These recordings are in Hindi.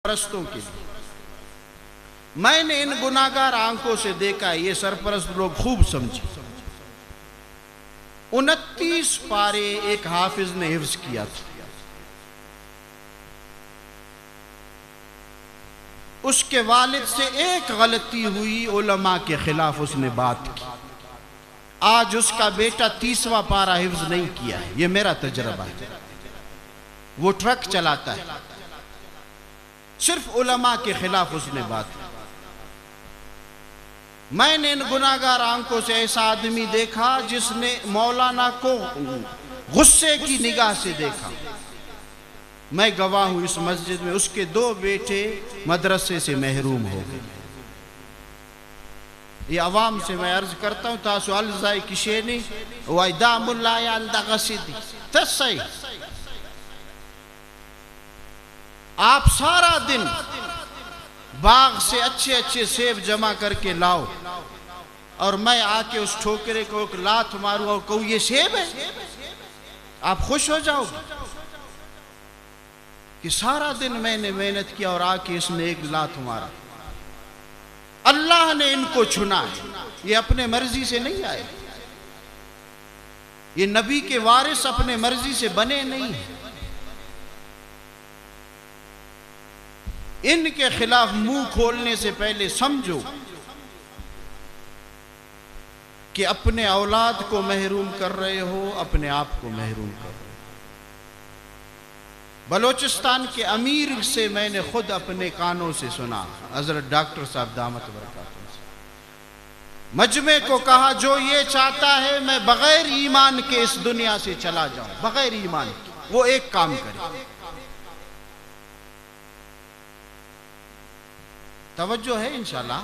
सरपरस्तों के लिए। मैंने इन गुनाहगार आंखों से देखा, ये सरपरस्त लोग खूब समझे। 29 पारे एक हाफिज ने हिफ्ज किया था। उसके वालिद से एक गलती हुई, उलमा के खिलाफ उसने बात की। आज उसका बेटा 30वां पारा हिफ्ज नहीं किया है, ये मेरा तजर्बा है। वो ट्रक चलाता है, सिर्फ उलमा के खिलाफ उसने बात की। मैंने इन गुनाहगार आंखों से ऐसा आदमी देखा जिसने मौलाना को गुस्से की निगाह से देखा। मैं गवाह हूं, इस मस्जिद में उसके 2 बेटे मदरसे से महरूम हो गए। ये अवाम से मैं अर्ज करता हूं, तासु अलजाई किशेनी वाइदामुल्ला या अंदागसिदी तसई। आप सारा दिन बाग से अच्छे अच्छे सेब जमा करके लाओ और मैं आके उस ठोकरे को एक लात मारूं और कहूं ये सेब है, आप खुश हो जाओगे कि सारा दिन मैंने मेहनत किया और आके इसने एक लात मारा। अल्लाह ने इनको चुना है, ये अपने मर्जी से नहीं आए। ये नबी के वारिस अपने मर्जी से बने नहीं है। इनके खिलाफ मुंह खोलने से पहले समझो कि अपने औलाद को महरूम कर रहे हो, अपने आप को महरूम कर रहे हो। बलोचिस्तान के अमीर से मैंने खुद अपने कानों से सुना, हजरत डॉक्टर साहब दामत बरकातुहू से मजमे को कहा, जो ये चाहता है मैं बगैर ईमान के इस दुनिया से चला जाऊं, बगैर ईमान के, वो एक काम करे। तवज्जो है इंशाल्लाह।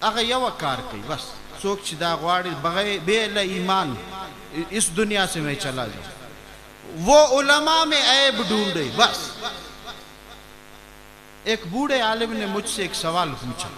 अगर यह वकार कही बस सोच दागवाड़ी बगैर बेल ईमान इस दुनिया से मैं चला जाऊं, वो उलमा में ऐब ढूंढे बस। एक बूढ़े आलिम ने मुझसे एक सवाल पूछा,